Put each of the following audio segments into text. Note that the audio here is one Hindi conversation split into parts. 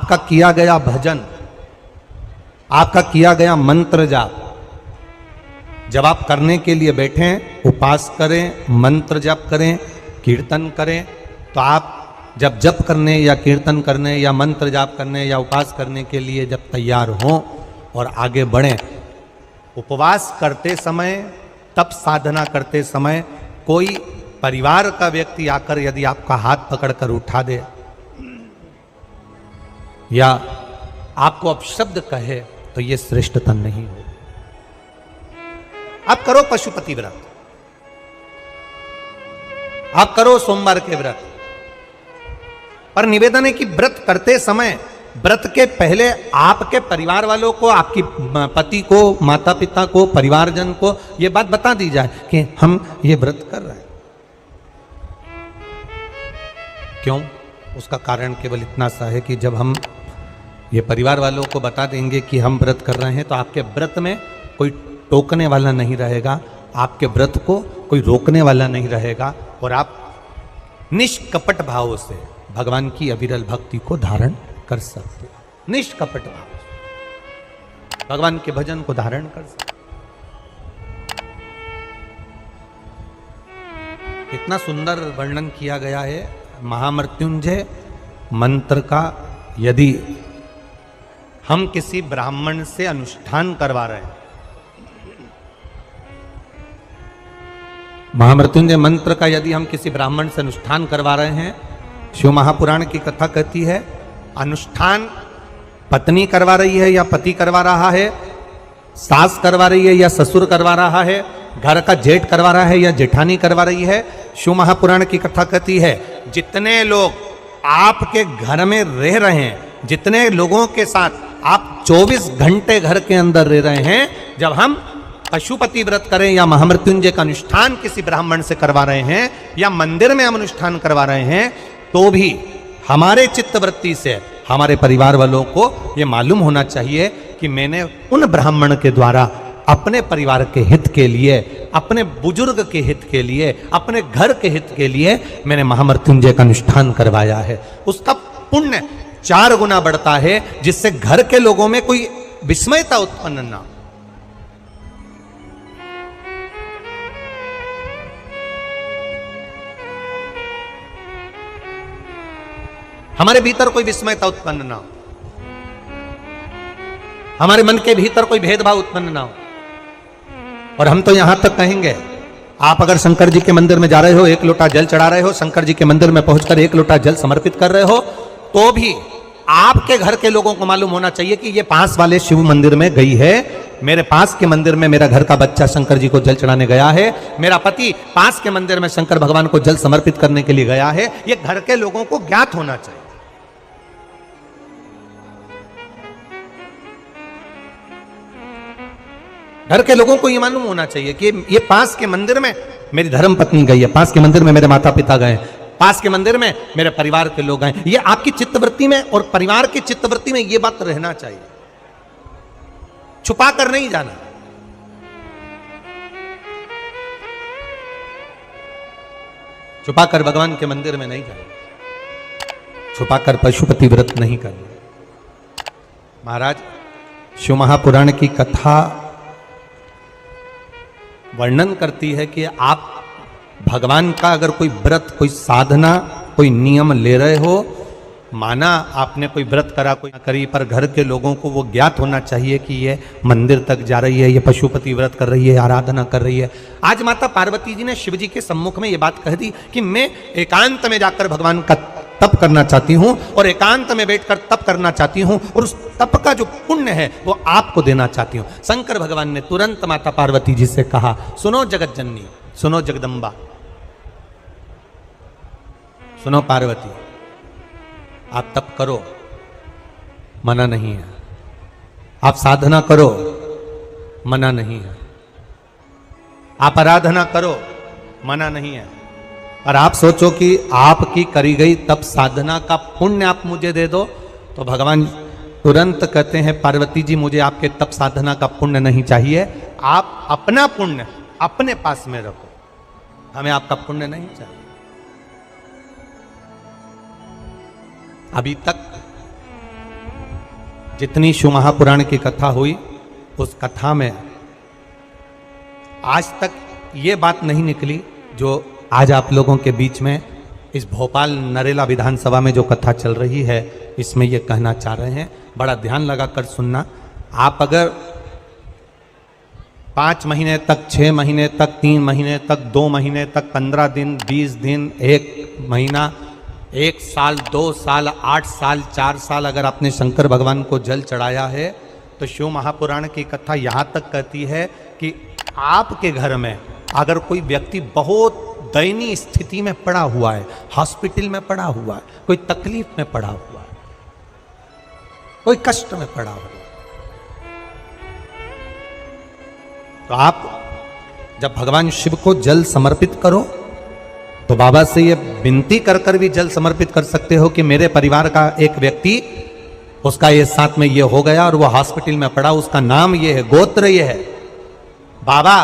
आपका किया गया भजन, आपका किया गया मंत्र जाप, जब आप करने के लिए बैठें, उपास करें, मंत्र जाप करें, कीर्तन करें, तो आप जब जप करने या कीर्तन करने या मंत्र जाप करने या उपास करने के लिए जब तैयार हों और आगे बढ़ें, उपवास करते समय, तप साधना करते समय कोई परिवार का व्यक्ति आकर यदि आपका हाथ पकड़कर उठा दे या आपको अपशब्द कहे, तो यह श्रेष्ठता नहीं हो। आप करो पशुपति व्रत, आप करो सोमवार के व्रत, पर निवेदन है कि व्रत करते समय, व्रत के पहले आपके परिवार वालों को, आपकी पति को, माता पिता को, परिवारजन को यह बात बता दी जाए कि हम ये व्रत कर रहे हैं। क्यों? उसका कारण केवल इतना सा है कि जब हम ये परिवार वालों को बता देंगे कि हम व्रत कर रहे हैं, तो आपके व्रत में कोई टोकने वाला नहीं रहेगा, आपके व्रत को कोई रोकने वाला नहीं रहेगा, और आप निष्कपट भाव से भगवान की अविरल भक्ति को धारण कर सकते हो। निष्कपट भाव से भगवान के भजन को धारण कर सकते। इतना सुंदर वर्णन किया गया है महामृत्युंजय मंत्र का। यदि हम किसी ब्राह्मण से अनुष्ठान करवा रहे हैं, महामृत्युंजय मंत्र का यदि हम किसी ब्राह्मण से अनुष्ठान करवा रहे हैं, शिव महापुराण की कथा कहती है, अनुष्ठान पत्नी करवा रही है या पति करवा रहा है, सास करवा रही है या ससुर करवा रहा है, घर का जेठ करवा रहा है या जेठानी करवा रही है, शिव महापुराण की कथा कहती है जितने लोग आपके घर में रह रहे हैं, जितने लोगों के साथ आप 24 घंटे घर के अंदर रह रहे हैं, जब हम पशुपति व्रत करें या महामृत्युंजय का अनुष्ठान किसी ब्राह्मण से करवा रहे हैं या मंदिर में हम अनुष्ठान करवा रहे हैं, तो भी हमारे चित्तवृत्ति से हमारे परिवार वालों को यह मालूम होना चाहिए कि मैंने उन ब्राह्मण के द्वारा अपने परिवार के हित के लिए, अपने बुजुर्ग के हित के लिए, अपने घर के हित के लिए मैंने महामृत्युंजय का अनुष्ठान करवाया है। उसका पुण्य 4 गुना बढ़ता है, जिससे घर के लोगों में कोई विस्मयता उत्पन्न ना हो। हमारे भीतर कोई विस्मयता उत्पन्न ना हो, हमारे मन के भीतर कोई भेदभाव उत्पन्न ना हो। और हम तो यहां तक कहेंगे, आप अगर शंकर जी के मंदिर में जा रहे हो, 1 लोटा जल चढ़ा रहे हो, शंकर जी के मंदिर में पहुंचकर 1 लोटा जल समर्पित कर रहे हो, तो भी आपके घर के लोगों को मालूम होना चाहिए कि ये पास वाले शिव मंदिर में गई है, मेरे पास के मंदिर में मेरा घर का बच्चा शंकर जी को जल चढ़ाने गया है, मेरा पति पास के मंदिर में शंकर भगवान को जल समर्पित करने के लिए गया है। ये घर के लोगों को ज्ञात होना चाहिए। घर के लोगों को यह मालूम होना चाहिए कि ये पास के मंदिर में मेरी धर्म पत्नी गई है, पास के मंदिर में मेरे माता पिता गए, पास के मंदिर में मेरे परिवार के लोग गए। ये आपकी चित्तवृत्ति में और परिवार की चित्तवृत्ति में ये बात रहना चाहिए, छुपा कर नहीं जाना। छुपा कर भगवान के मंदिर में नहीं जाना, छुपा कर पशुपति व्रत नहीं करना। महाराज, शिव महापुराण की कथा वर्णन करती है कि आप भगवान का अगर कोई व्रत, कोई साधना, कोई नियम ले रहे हो, माना आपने कोई व्रत करा, कोई करी, पर घर के लोगों को वो ज्ञात होना चाहिए कि ये मंदिर तक जा रही है, ये पशुपति व्रत कर रही है, आराधना कर रही है। आज माता पार्वती जी ने शिव जी के सम्मुख में ये बात कह दी कि मैं एकांत में जाकर भगवान का तप करना चाहती हूं और एकांत में बैठकर तप करना चाहती हूं, और उस तप का जो पुण्य है वो आपको देना चाहती हूं। शंकर भगवान ने तुरंत माता पार्वती जी से कहा, सुनो जगत जननी, सुनो जगदम्बा, सुनो पार्वती, आप तप करो, मना नहीं है, आप साधना करो, मना नहीं है, आप आराधना करो, मना नहीं है, और आप सोचो कि आपकी करी गई तप साधना का पुण्य आप मुझे दे दो, तो भगवान तुरंत कहते हैं, पार्वती जी मुझे आपके तप साधना का पुण्य नहीं चाहिए, आप अपना पुण्य अपने पास में रखो, हमें आपका पुण्य नहीं चाहिए। अभी तक जितनी शिव महापुराण की कथा हुई, उस कथा में आज तक ये बात नहीं निकली जो आज आप लोगों के बीच में इस भोपाल नरेला विधानसभा में जो कथा चल रही है, इसमें ये कहना चाह रहे हैं। बड़ा ध्यान लगाकर सुनना। आप अगर 5 महीने तक, 6 महीने तक, 3 महीने तक, 2 महीने तक, 15 दिन, 20 दिन, 1 महीना, 1 साल, 2 साल, 8 साल, 4 साल अगर आपने शंकर भगवान को जल चढ़ाया है, तो शिव महापुराण की कथा यहाँ तक कहती है कि आपके घर में अगर कोई व्यक्ति बहुत दयनीय स्थिति में पड़ा हुआ है, हॉस्पिटल में पड़ा हुआ है, कोई तकलीफ में पड़ा हुआ है, कोई कष्ट में पड़ा हुआ है, तो आप जब भगवान शिव को जल समर्पित करो तो बाबा से ये विनती कर कर भी जल समर्पित कर सकते हो कि मेरे परिवार का एक व्यक्ति, उसका ये साथ में ये हो गया और वो हॉस्पिटल में पड़ा, उसका नाम ये है, गोत्र ये है। बाबा,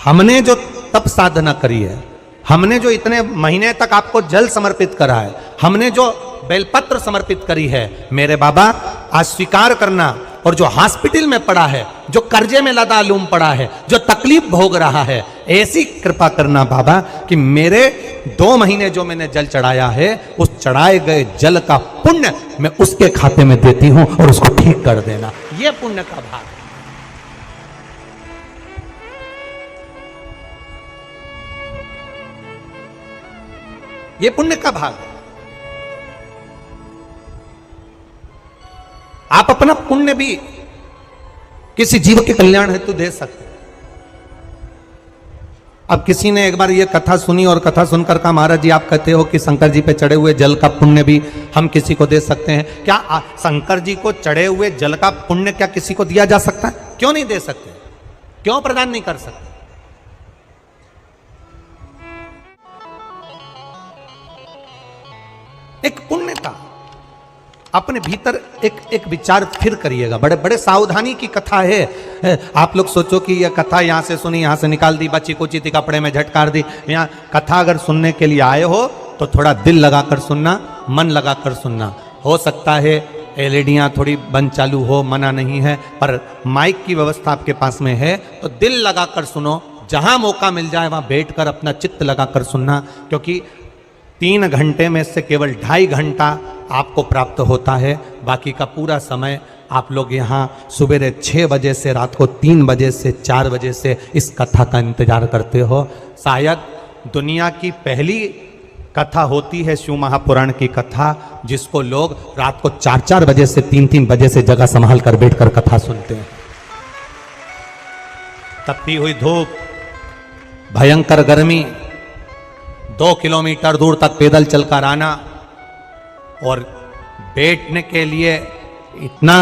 हमने जो तप साधना करी है, हमने जो इतने महीने तक आपको जल समर्पित करा है, हमने जो बेलपत्र समर्पित करी है, मेरे बाबा आज स्वीकार करना। और जो हॉस्पिटल में पड़ा है, जो कर्जे में लदालूम पड़ा है, जो तकलीफ भोग रहा है, ऐसी कृपा करना बाबा कि मेरे 2 महीने जो मैंने जल चढ़ाया है, उस चढ़ाए गए जल का पुण्य मैं उसके खाते में देती हूं और उसको ठीक कर देना। यह पुण्य का भाग है। ये पुण्य का भाग है। आप अपना पुण्य भी किसी जीव के कल्याण हेतु दे सकते हैं। अब किसी ने एक बार ये कथा सुनी और कथा सुनकर कहा, महाराज जी आप कहते हो कि शंकर जी पे चढ़े हुए जल का पुण्य भी हम किसी को दे सकते हैं क्या? शंकर जी को चढ़े हुए जल का पुण्य क्या किसी को दिया जा सकता है? क्यों नहीं दे सकते? क्यों प्रदान नहीं कर सकते? एक पुण्य का अपने भीतर एक विचार फिर करिएगा। बड़े बड़े सावधानी की कथा है। आप लोग सोचो कि यह कथा यहां से सुनी, यहां से निकाल दी, बच्ची को चीती कपड़े में झटकार दी। यहाँ कथा अगर सुनने के लिए आए हो तो थोड़ा दिल लगाकर सुनना, मन लगाकर सुनना। हो सकता है एलईडियां थोड़ी बंद चालू हो, मना नहीं है, पर माइक की व्यवस्था आपके पास में है तो दिल लगाकर सुनो। जहां मौका मिल जाए वहां बैठकर अपना चित्त लगाकर सुनना, क्योंकि 3 घंटे में से केवल 2.5 घंटा आपको प्राप्त होता है। बाकी का पूरा समय आप लोग यहाँ सुबह 6 बजे से रात को 3 बजे से 4 बजे से इस कथा का इंतजार करते हो। शायद दुनिया की पहली कथा होती है शिव महापुराण की कथा, जिसको लोग रात को 4-4 बजे से 3-3 बजे से जगह संभाल कर बैठकर कथा सुनते हैं। तपती हुई धूप, भयंकर गर्मी, 2 किलोमीटर दूर तक पैदल चलकर आना और बैठने के लिए इतना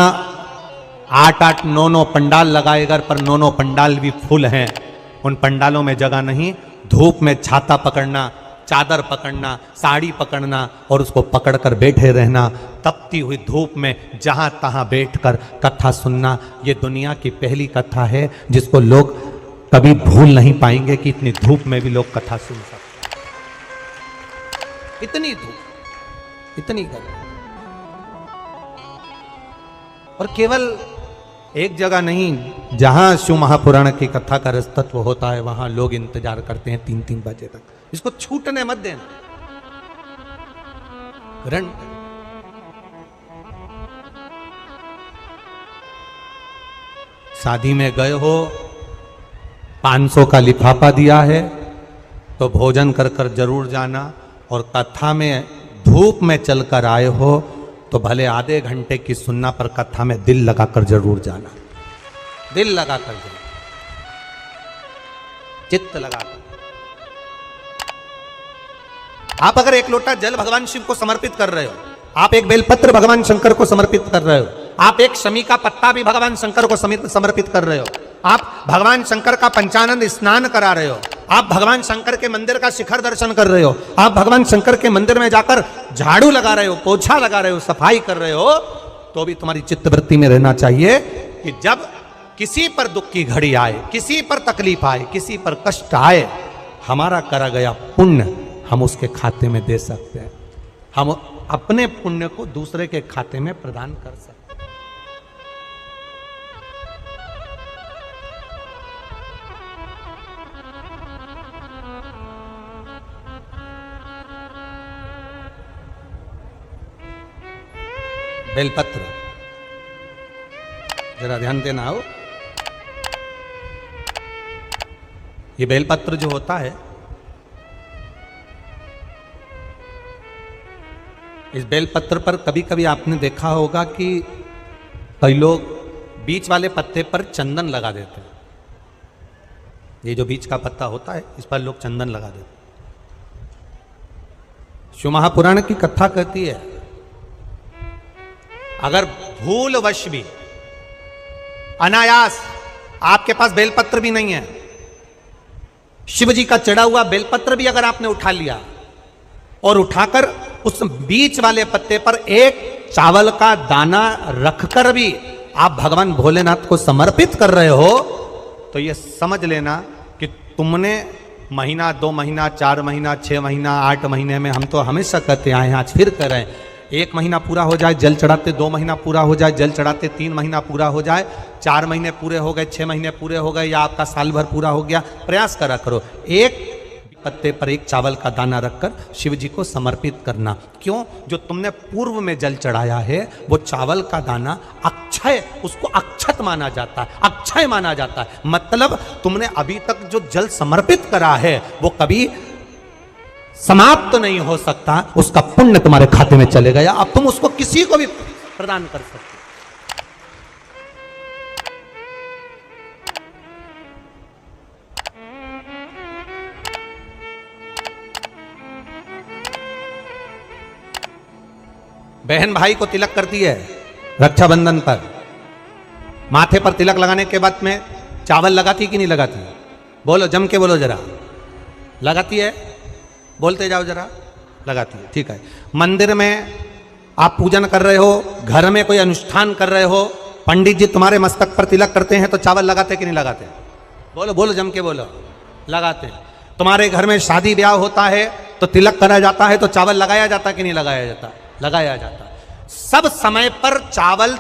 8-8, 9-9 पंडाल लगाए घर पर, 9-9 पंडाल भी फुल हैं। उन पंडालों में जगह नहीं। धूप में छाता पकड़ना, चादर पकड़ना, साड़ी पकड़ना और उसको पकड़कर बैठे रहना। तपती हुई धूप में जहां तहां बैठकर कथा सुनना, ये दुनिया की पहली कथा है जिसको लोग कभी भूल नहीं पाएंगे कि इतनी धूप में भी लोग कथा सुन सकते। इतनी धूप, इतनी गर्मी, और केवल एक जगह नहीं, जहां शिव महापुराण की कथा का रसतत्व होता है वहां लोग इंतजार करते हैं 3-3 बजे तक। इसको छूटने मत देना। शादी में गए हो, 500 का लिफाफा दिया है तो भोजन कर कर जरूर जाना। और कथा में धूप में चलकर आए हो तो भले आधे घंटे की सुनना, पर कथा में दिल लगाकर जरूर जाना। दिल लगाकर जाना, चित्त लगाकर। आप अगर 1 लोटा जल भगवान शिव को समर्पित कर रहे हो, आप एक बेलपत्र भगवान शंकर को समर्पित कर रहे हो, आप एक शमी का पत्ता भी भगवान शंकर को समर्पित कर रहे हो, आप भगवान शंकर का पंचानंद स्नान करा रहे हो, आप भगवान शंकर के मंदिर का शिखर दर्शन कर रहे हो, आप भगवान शंकर के मंदिर में जाकर झाड़ू लगा रहे हो, पोछा लगा रहे हो, सफाई कर रहे हो, तो भी तुम्हारी चित्तवृत्ति में रहना चाहिए कि जब किसी पर दुख की घड़ी आए, किसी पर तकलीफ आए, किसी पर कष्ट आए, हमारा करा गया पुण्य हम उसके खाते में दे सकते हैं। हम अपने पुण्य को दूसरे के खाते में प्रदान कर सकते हैं। बेलपत्र, जरा ध्यान देना हो। ये बेलपत्र जो होता है, इस बेलपत्र पर कभी कभी आपने देखा होगा कि कई लोग बीच वाले पत्ते पर चंदन लगा देते हैं। ये जो बीच का पत्ता होता है, इस पर लोग चंदन लगा देते हैं। शिव महापुराण की कथा कहती है, अगर भूलवश भी अनायास आपके पास बेलपत्र भी नहीं है, शिव जी का चढ़ा हुआ बेलपत्र भी अगर आपने उठा लिया और उठाकर उस बीच वाले पत्ते पर एक चावल का दाना रखकर भी आप भगवान भोलेनाथ को समर्पित कर रहे हो, तो ये समझ लेना कि तुमने महीना, 2 महीना, 4 महीना, 6 महीना, 8 महीने में, हम तो हमेशा कहते आए हैं, आज फिर कह रहे हैं, 1 महीना पूरा हो जाए जल चढ़ाते, 2 महीना पूरा हो जाए जल चढ़ाते, 3 महीना पूरा हो जाए, 4 महीने पूरे हो गए, 6 महीने पूरे हो गए, या आपका साल भर पूरा हो गया, प्रयास करा करो एक पत्ते पर एक चावल का दाना रखकर शिव जी को समर्पित करना। क्यों? जो तुमने पूर्व में जल चढ़ाया है वो चावल का दाना अक्षय, उसको अक्षत माना जाता है, अक्षय माना जाता है। मतलब तुमने अभी तक जो जल समर्पित करा है वो कभी समाप्त तो नहीं हो सकता, उसका पुण्य तुम्हारे खाते में चले गया, अब तुम उसको किसी को भी प्रदान कर सकते। बहन भाई को तिलक करती है रक्षाबंधन पर, माथे पर तिलक लगाने के बाद में चावल लगाती कि नहीं लगाती? बोलो, जम के बोलो जरा। लगाती है? बोलते जाओ जरा। लगाती है, ठीक है। मंदिर में आप पूजन कर रहे हो, घर में कोई अनुष्ठान कर रहे हो, पंडित जी तुम्हारे मस्तक पर तिलक करते हैं तो चावल लगाते कि नहीं लगाते? बोलो बोलो, जम के बोलो। लगाते हैं। तुम्हारे घर में शादी ब्याह होता है तो तिलक करा जाता है तो चावल लगाया जाता कि नहीं लगाया जाता? लगाया जाता। सब समय पर चावल,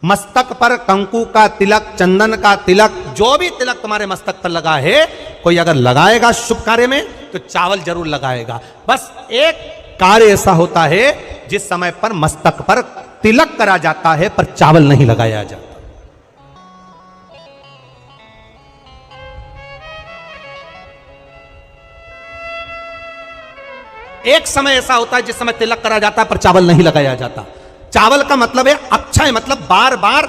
मस्तक पर कंकु का तिलक, चंदन का तिलक, जो भी तिलक तुम्हारे मस्तक पर लगा है, कोई अगर लगाएगा शुभ कार्य में तो चावल जरूर लगाएगा। बस एक कार्य ऐसा होता है जिस समय पर मस्तक पर तिलक करा जाता है पर चावल नहीं लगाया जाता। एक समय ऐसा होता है जिस समय तिलक करा जाता है पर चावल नहीं लगाया जाता। चावल का मतलब है अक्षय, मतलब बार बार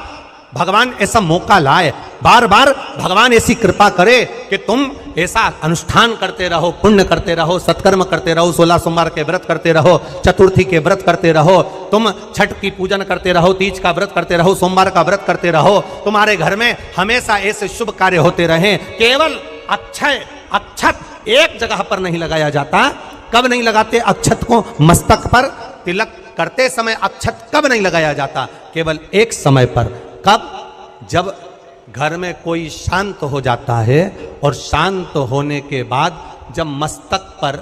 भगवान ऐसा मौका लाए, बार बार भगवान ऐसी कृपा करे कि तुम ऐसा अनुष्ठान करते रहो, पुण्य करते रहो, सत्कर्म करते रहो, 16 सोमवार के व्रत करते रहो, चतुर्थी के व्रत करते रहो, तुम छठ की पूजन करते रहो, तीज का व्रत करते रहो, सोमवार का व्रत करते रहो, तुम्हारे घर में हमेशा ऐसे शुभ कार्य होते रहे। केवल अक्षय, अक्षत एक जगह पर नहीं लगाया जाता। कब नहीं लगाते अक्षत को? मस्तक पर तिलक करते समय अक्षत कब नहीं लगाया जाता? केवल एक समय पर। कब? जब घर में कोई शांत हो जाता है और शांत होने के बाद जब मस्तक पर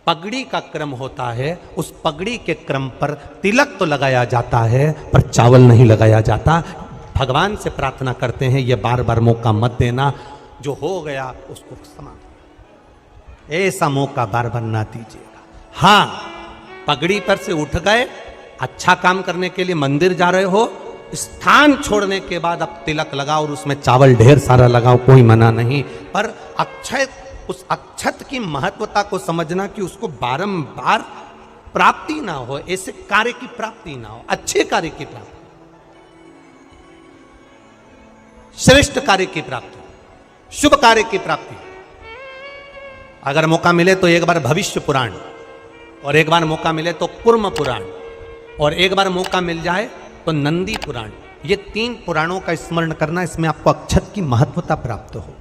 पगड़ी का क्रम होता है, उस पगड़ी के क्रम पर तिलक तो लगाया जाता है पर चावल नहीं लगाया जाता। भगवान से प्रार्थना करते हैं ये बार बार मौका मत देना, जो हो गया उसको समाप्त, ऐसा मौका बार बार ना दीजिएगा। हाँ, पगड़ी पर से उठ गए, अच्छा काम करने के लिए मंदिर जा रहे हो, स्थान छोड़ने के बाद अब तिलक लगाओ और उसमें चावल ढेर सारा लगाओ, कोई मना नहीं। पर अक्षय, उस अक्षत की महत्वता को समझना कि उसको बारंबार प्राप्ति ना हो, ऐसे कार्य की प्राप्ति ना हो, अच्छे कार्य की प्राप्ति, श्रेष्ठ कार्य की प्राप्ति, शुभ कार्य की प्राप्ति। अगर मौका मिले तो एक बार भविष्य पुराण, और एक बार मौका मिले तो कुर्म पुराण, और एक बार मौका मिल जाए तो नंदी पुराण, ये 3 पुराणों का स्मरण करना, इसमें आपको अक्षत की महत्वता प्राप्त हो।